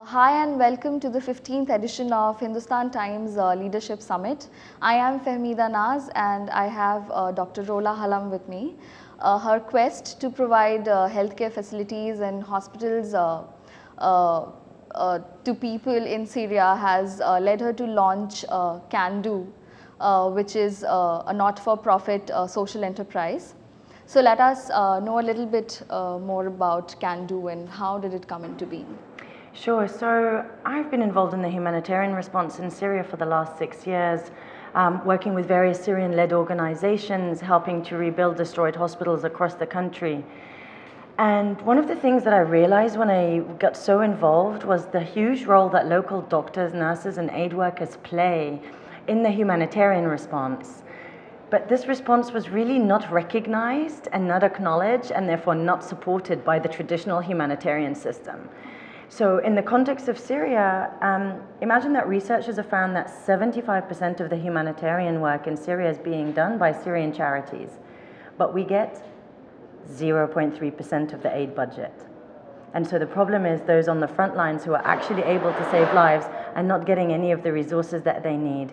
Hi and welcome to the 15th edition of Hindustan Times Leadership Summit. I am Fahmeeda Naz and I have Dr. Rola Hallam with me. Her quest to provide healthcare facilities and hospitals to people in Syria has led her to launch CanDo, which is a not-for-profit social enterprise. So let us know a little bit more about CanDo and how did it come into being. Sure. So I've been involved in the humanitarian response in Syria for the last 6 years, working with various Syrian-led organizations, helping to rebuild destroyed hospitals across the country. And one of the things that I realized when I got so involved was the huge role that local doctors, nurses, and aid workers play in the humanitarian response. But this response was really not recognized and not acknowledged, and therefore not supported by the traditional humanitarian system. So in the context of Syria, imagine that researchers have found that 75% of the humanitarian work in Syria is being done by Syrian charities, but we get 0.3% of the aid budget. And so the problem is those on the front lines who are actually able to save lives are not getting any of the resources that they need.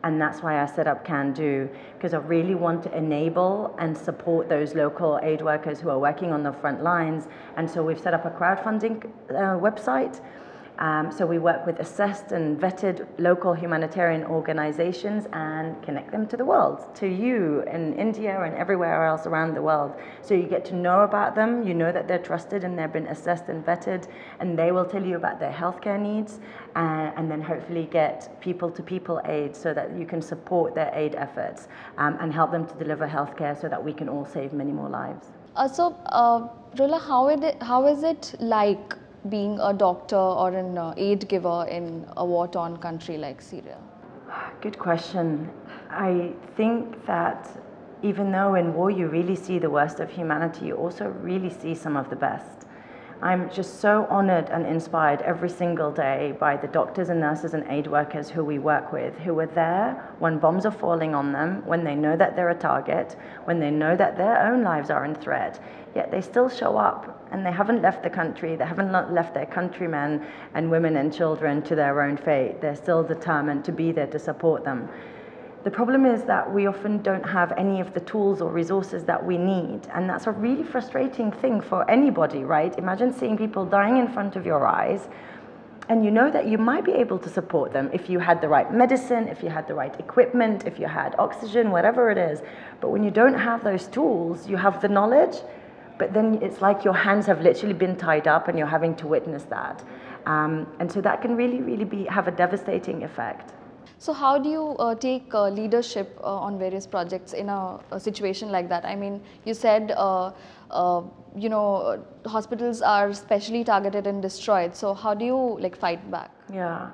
And that's why I set up CanDo, because I really want to enable and support those local aid workers who are working on the front lines. And so we've set up a crowdfunding website. So we work with assessed and vetted local humanitarian organizations and connect them to the world, to you in India and everywhere else around the world. So you get to know about them, you know that they're trusted and they've been assessed and vetted, and they will tell you about their healthcare needs, and then hopefully get people-to-people aid so that you can support their aid efforts and help them to deliver healthcare so that we can all save many more lives. Rola, how is it like being a doctor or an aid giver in a war-torn country like Syria? Good question. I think that even though in war you really see the worst of humanity, you also really see some of the best. I'm just so honored and inspired every single day by the doctors and nurses and aid workers who we work with, who are there when bombs are falling on them, when they know that they're a target, when they know that their own lives are in threat, yet they still show up and they haven't left the country, they haven't left their countrymen and women and children to their own fate. They're still determined to be there to support them. The problem is that we often don't have any of the tools or resources that we need, and that's a really frustrating thing for anybody, right? Imagine seeing people dying in front of your eyes, and you know that you might be able to support them if you had the right medicine, if you had the right equipment, if you had oxygen, whatever it is. But when you don't have those tools, you have the knowledge, but then it's like your hands have literally been tied up and you're having to witness that. And so that can really have a devastating effect. So how do you take leadership on various projects in a situation like that? I mean, you said, hospitals are specially targeted and destroyed. So how do you fight back? Yeah,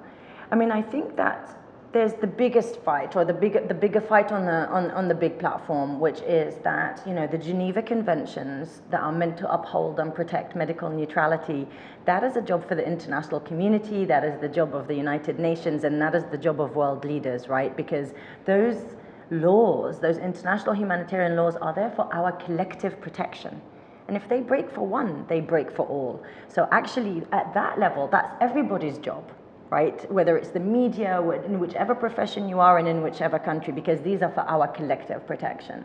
I mean, I think that there's the biggest fight, or the bigger fight on the big platform, which is that the Geneva Conventions that are meant to uphold and protect medical neutrality. That is a job for the international community. That is the job of the United Nations, and that is the job of world leaders, right? Because those laws, those international humanitarian laws, are there for our collective protection. And if they break for one, they break for all. So actually, at that level, that's everybody's job, right? Whether it's the media, in whichever profession you are in whichever country, because these are for our collective protection.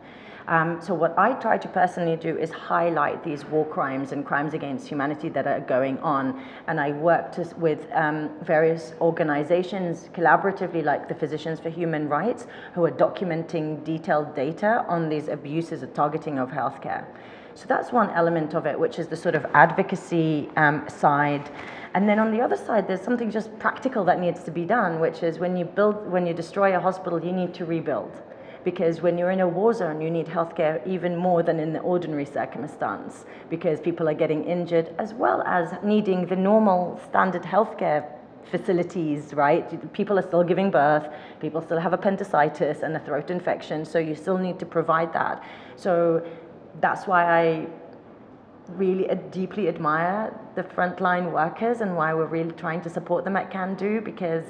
So what I try to personally do is highlight these war crimes and crimes against humanity that are going on. And I work with various organizations collaboratively, like the Physicians for Human Rights, who are documenting detailed data on these abuses of targeting of healthcare. So that's one element of it, which is the sort of advocacy side. And then on the other side, there's something just practical that needs to be done, which is when you destroy a hospital, you need to rebuild. Because when you're in a war zone, you need healthcare even more than in the ordinary circumstance, because people are getting injured, as well as needing the normal standard healthcare facilities, right? People are still giving birth, people still have appendicitis and a throat infection, so you still need to provide that. So that's why I really deeply admire the frontline workers and why we're really trying to support them at CanDo, because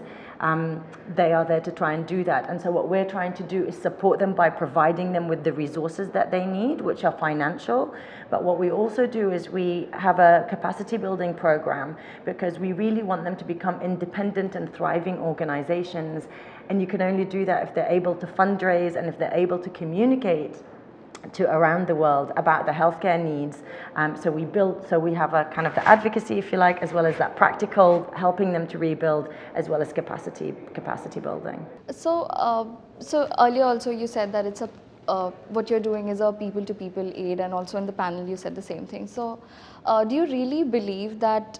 they are there to try and do that. And so what we're trying to do is support them by providing them with the resources that they need, which are financial. But what we also do is we have a capacity building program, because we really want them to become independent and thriving organizations. And you can only do that if they're able to fundraise and if they're able to communicate to around the world about the healthcare needs. So we have a kind of the advocacy, if you like, as well as that practical, helping them to rebuild, as well as capacity building. So earlier also you said that it's what you're doing is a people-to-people aid, and also in the panel you said the same thing. So do you really believe that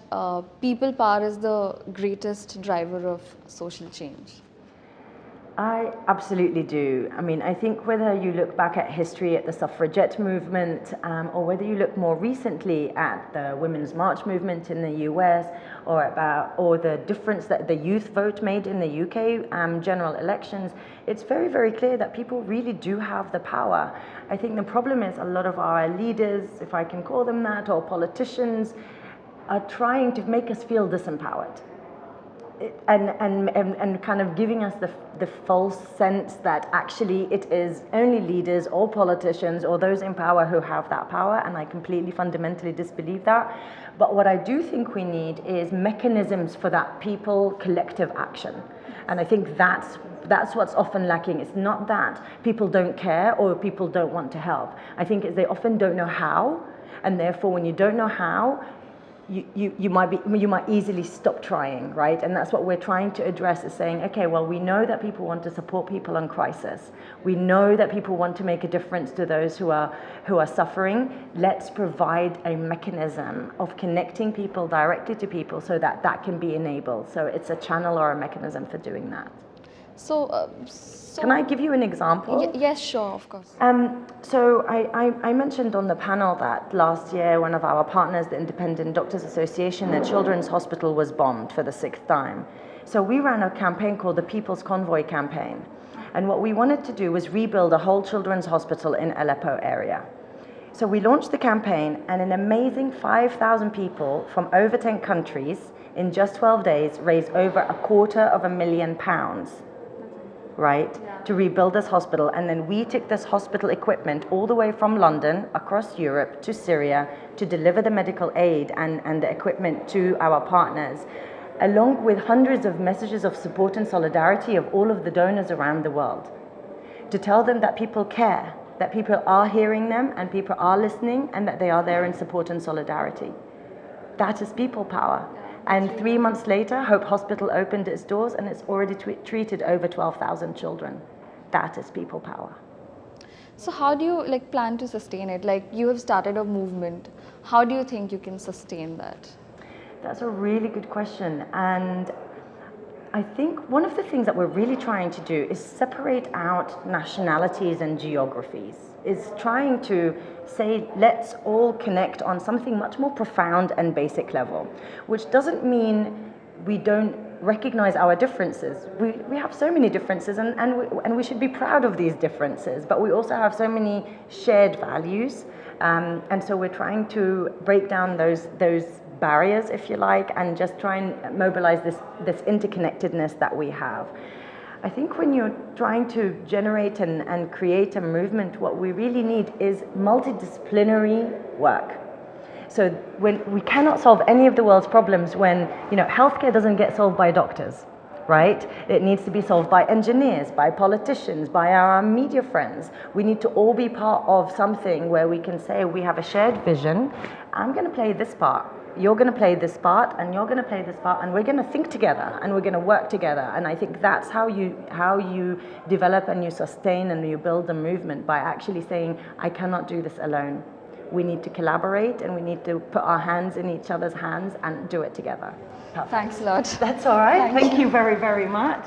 people power is the greatest driver of social change? I absolutely do. I mean, I think whether you look back at history at the suffragette movement, or whether you look more recently at the Women's March movement in the US, or the difference that the youth vote made in the UK general elections, it's very, very clear that people really do have the power. I think the problem is a lot of our leaders, if I can call them that, or politicians, are trying to make us feel disempowered. And kind of giving us the false sense that actually it is only leaders or politicians or those in power who have that power, and I completely fundamentally disbelieve that. But what I do think we need is mechanisms for that people collective action. And I think that's what's often lacking. It's not that people don't care or people don't want to help. I think it's they often don't know how, and therefore when you don't know how, you might easily stop trying, right? And that's what we're trying to address, is saying, okay, well, we know that people want to support people in crisis. We know that people want to make a difference to those who are suffering. Let's provide a mechanism of connecting people directly to people so that that can be enabled. So it's a channel or a mechanism for doing that. So can I give you an example? Yes, sure, of course. So I mentioned on the panel that last year one of our partners, the Independent Doctors Association, their children's hospital was bombed for the 6th time. So we ran a campaign called the People's Convoy campaign. And what we wanted to do was rebuild a whole children's hospital in Aleppo area. So we launched the campaign, and an amazing 5,000 people from over 10 countries in just 12 days raised over £250,000. Right, to rebuild this hospital. And then we took this hospital equipment all the way from London across Europe to Syria to deliver the medical aid and the equipment to our partners, along with hundreds of messages of support and solidarity of all of the donors around the world, to tell them that people care, that people are hearing them and people are listening, and that they are there in support and solidarity. That is people power. And 3 months later, Hope Hospital opened its doors, and it's already treated over 12,000 children. That is people power. So how do you plan to sustain it? You have started a movement. How do you think you can sustain that? That's a really good question. And I think one of the things that we're really trying to do is separate out nationalities and geographies. Is trying to say, let's all connect on something much more profound and basic level, which doesn't mean we don't recognize our differences. We have so many differences, and we should be proud of these differences, but we also have so many shared values. And so we're trying to break down those barriers, if you like, and just try and mobilize this interconnectedness that we have. I think when you're trying to generate and create a movement, what we really need is multidisciplinary work. So when we cannot solve any of the world's problems when, healthcare doesn't get solved by doctors, right? It needs to be solved by engineers, by politicians, by our media friends. We need to all be part of something where we can say we have a shared vision. I'm going to play this part. You're going to play this part, and you're going to play this part, and we're going to think together, and we're going to work together. And I think that's how you develop and you sustain and you build a movement, by actually saying, I cannot do this alone. We need to collaborate, and we need to put our hands in each other's hands and do it together. Thanks a lot. That's all right. Thank you very, very much.